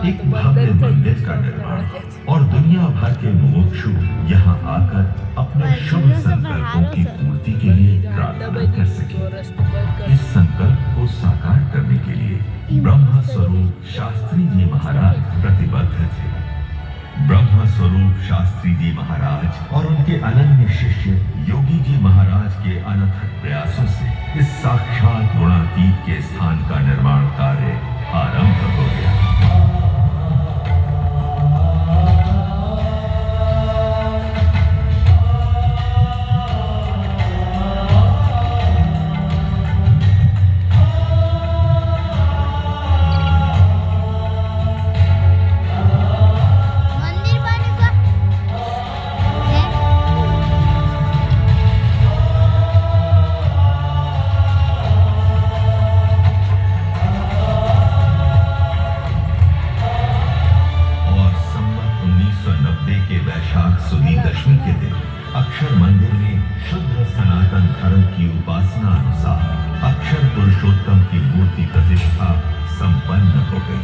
एक भव्य मंदिर का निर्माण और दुनिया भर के मुमुक्षु यहाँ आकर अपने शुभ संकल्पों की पूर्ति के लिए प्रार्थना कर सके। इस संकल्प को साकार करने के लिए ब्रह्म स्वरूप शास्त्री जी महाराज प्रतिबद्ध थे। ब्रह्म स्वरूप शास्त्री जी महाराज और उनके अनन्य शिष्य योगी जी महाराज के अनथक प्रयासों से इस साक्षात गुणातीत के स्थान का निर्माण कार्य आरंभ हो गया। सुदी दशमी के दिन अक्षर मंदिर में शुद्ध सनातन धर्म की उपासना अनुसार अक्षर पुरुषोत्तम की मूर्ति प्रतिष्ठा संपन्न हो गई।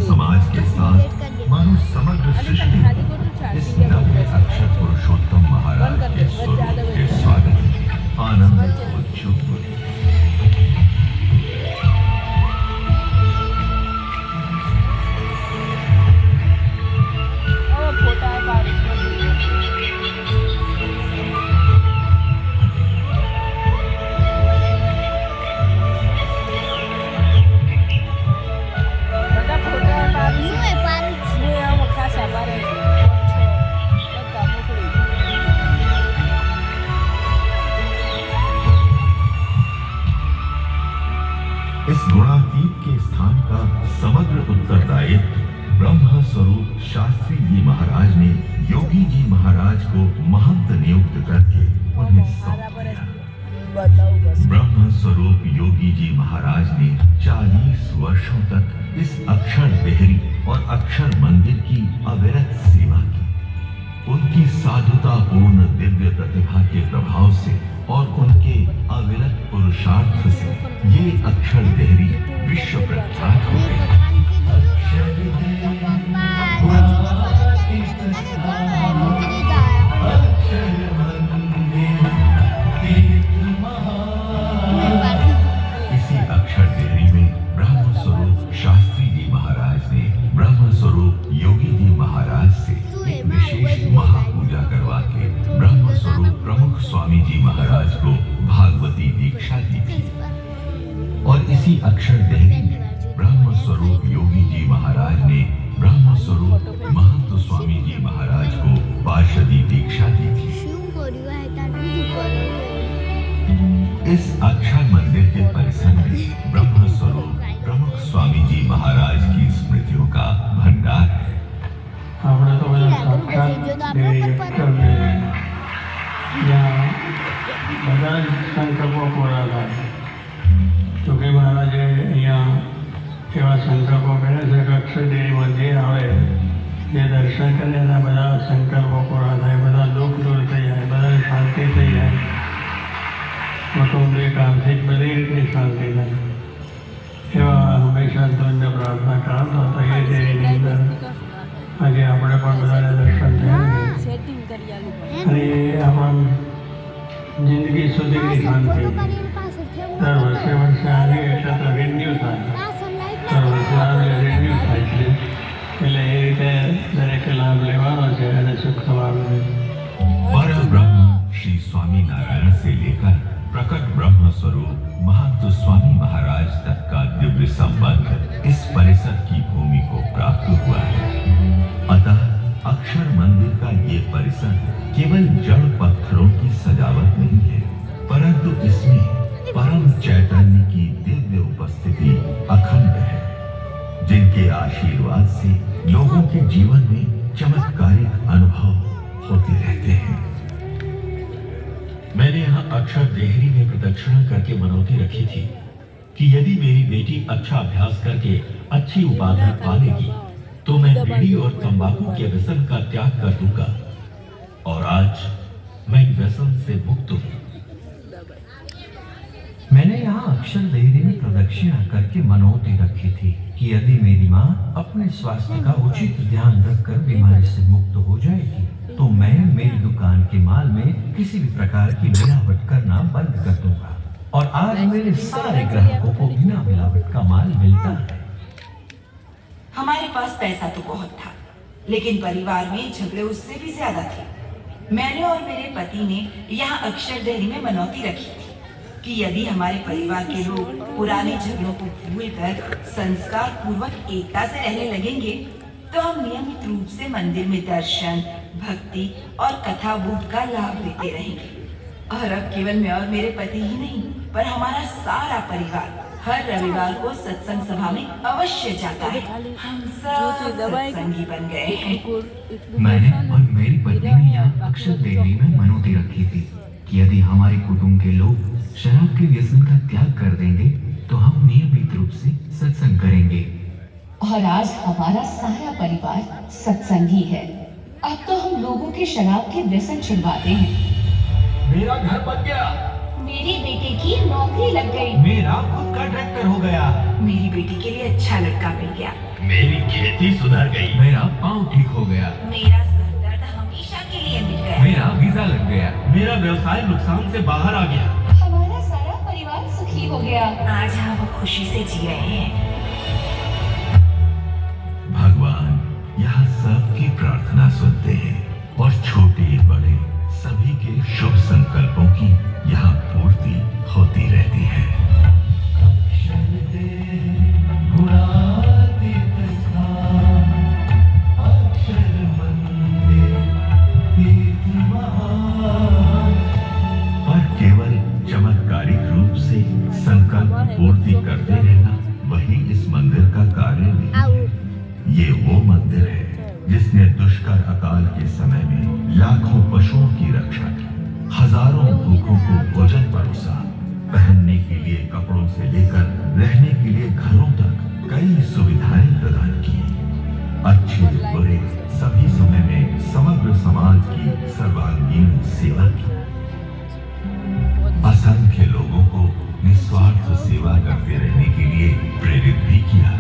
समाज के साथ मानो समग्र सृष्टि इस नव्य अक्षर पुरुषोत्तम महाराज के स्वरूप के स्वागत आनंद को चुप हुई। इस गुणातीत के स्थान का समग्र उत्तरदायित्व ब्रह्म स्वरूप शास्त्री जी महाराज ने योगी जी महाराज को महंत नियुक्त करके उन्हें सौंप दिया। ब्रह्म स्वरूप योगी जी महाराज ने 40 वर्षों तक इस अक्षर देहरी और अक्षर मंदिर की अविरत सेवा की। उनकी साधुतापूर्ण दिव्य प्रतिभा के प्रभाव से और उनके अविरत पुरुषार्थ से ये अक्षर देहरी विश्व प्रख्यात हो गई। इसी अक्षर देहरी में ब्रह्म स्वरूप शास्त्री जी महाराज ने ब्रह्म स्वरूप योगी जी महाराज से एक विशेष महापूजा करवा के ब्रह्म स्वरूप प्रमुख स्वामी जी महाराज को भागवती दीक्षा दी थी। और इसी अक्षर देहरी में ब्रह्म स्वरूप योगी जी महाराज ने ब्रह्म स्वरूप महंत स्वामी जी महाराज को पार्षदी दीक्षा दी थी। इस अक्षर मंदिर के परिसर में ब्रह्म स्वरूप प्रमुख स्वामी जी महाराज की स्मृतियों का भंडार है। આપણે તો બધા સાક્ષાત કરને ત્યાં બધા જ સંકલ્પો પૂરા થાય. જોગી મહારાજે અહીંયા એવા સંકલ્પો કર્યા છે કે અક્ષરદેવી મંદિર આવે જે દર્શન કરે એના બધા સંકલ્પો પૂરા થાય, બધા દુઃખ દૂર થઈ જાય, બધાને શાંતિ થઈ જાય, કુટુંબિક આર્થિક બધી રીતની શાંતિ થાય. એવા હંમેશા ધન્ય પ્રાર્થના કરતો હતો. એ દેવીની અંદર આજે આપણે પણ બધાને દર્શન થયા અને આપણા જિંદગી સુધીની શાંતિ દર વર્ષે વર્ષે આવે એટલે તો રિન્યુ થાય, દર વર્ષે આવે રિન્યુ થાય છે. એટલે એ રીતે દરેકે લાભ લેવાનો છે અને સુખ થવાનું છે. परब्रह्म श्री स्वामी नारायण से लेकर प्रकट ब्रह्म स्वरूप महंत स्वामी महाराज तक का दिव्य संबंध इस परिसर की भूमि को प्राप्त हुआ है। अतः अक्षर मंदिर का ये परिसर केवल जड़ पत्थरों की सजावट नहीं है, परंतु इसमें परम चैतन्य की दिव्य उपस्थिति जिनके आशीर्वाद से लोगों के जीवन में चमत्कारिक अनुभव होते रहते हैं। मैंने यहाँ अक्षर देहरी में प्रदक्षिणा करके मनौती रखी थी कि यदि मेरी बेटी अच्छा अभ्यास करके अच्छी उपाधि पा लेगी तो मैं बीड़ी और तंबाकू के व्यसन का त्याग कर दूंगा। और आज मैं व्यसन से मुक्त हूँ। मैंने यहाँ अक्षर देहरी में प्रदक्षिणा करके मनौती रखी थी कि यदि मेरी माँ अपने स्वास्थ्य का उचित ध्यान रखकर बीमारी से मुक्त हो जाएगी तो मैं मेरी दुकान के माल में किसी भी प्रकार की मिलावट करना बंद कर दूंगा। और आज मेरे सारे ग्राहकों को बिना मिलावट का माल मिलता है। हमारे पास पैसा तो बहुत था, लेकिन परिवार में झगड़े उससे भी ज्यादा थे। मैंने और मेरे पति ने यहाँ अक्षर देहरी में मनौती रखी थी कि यदि हमारे परिवार के लोग पुराने झगड़ों को भूलकर संस्कार पूर्वक एकता से रहने लगेंगे तो हम नियमित रूप से मंदिर में दर्शन, भक्ति और कथा बूट का लाभ लेते रहेंगे। और अब केवल मैं और मेरे पति ही नहीं, पर हमारा सारा परिवार हर रविवार को सत्संग सभा में अवश्य जाता है। हम सब सत्संगी बन गए हैं। मैंने और मेरी पत्नी ने यहाँ अक्षर देहरी में मनौती रखी थी कि यदि हमारे कुटुंब के लोग शराब के व्यसन का त्याग कर देंगे तो हम नियमित रूप से सत्संग करेंगे। और आज हमारा सारा परिवार सत्संगी है। अब तो हम लोगों के शराब के व्यसन छुड़वाते हैं। मेरा घर बन गया। मेरी बेटे की नौकरी लग गई। मेरा खुद का ट्रैक्टर हो गया। मेरी बेटी के लिए अच्छा लड़का मिल गया। मेरी खेती सुधर गई। मेरा पाँव ठीक हो गया। मेरा सर दर्द हमेशा के लिए मिट गया। मेरा वीजा लग गया। मेरा व्यवसाय नुकसान से बाहर आ गया। हमारा सारा परिवार सुखी हो गया। आज हम खुशी से जी रहे हैं। भगवान यहाँ सबकी प्रार्थना सुनते हैं और छोटे बड़े सभी के शुभ संकल्पों की यहाँ पूर्ति होती रहती है। और केवल चमत्कारिक रूप से संकल्प पूर्ति करते रहना वही इस मंदिर का कार्य नहीं है। ये वो मंदिर है जिसने दुष्कर अकाल के समय में लाखों पशुओं की रक्षा की, हजारों भूखों को भोजन परोसा, पहनने के लिए कपड़ों से लेकर रहने के लिए घरों तक कई सुविधाएं प्रदान की। अच्छे बुरे सभी समय में समग्र समाज की सर्वांगीण सेवा की। असंख्य लोगों को निस्वार्थ सेवा करते रहने के लिए प्रेरित भी किया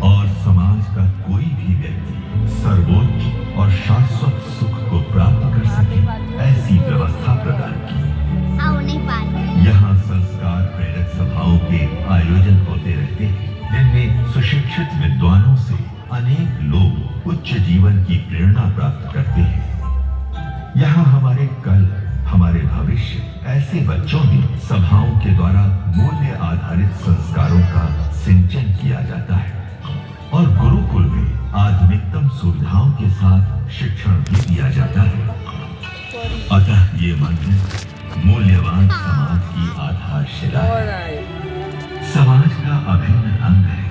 और समाज का कोई भी व्यक्ति सर्वोच्च और शाश्वत सुख को प्राप्त कर सके ऐसी व्यवस्था प्रदान की। यहाँ संस्कार प्रेरक सभाओं के आयोजन होते रहते हैं जिनमें सुशिक्षित विद्वानों से अनेक लोग उच्च जीवन की प्रेरणा प्राप्त करते हैं। यहाँ हमारे कल हमारे भविष्य ऐसे बच्चों में सभाओं के द्वारा मूल्य आधारित संस्कारों का सिंचन किया जाता है और गुरुकुल में आधुनिकतम सुविधाओं के साथ शिक्षण भी दिया जाता है। अतः ये मंदिर मूल्यवान समाज की आधारशिला है, समाज का अभिन्न अंग है।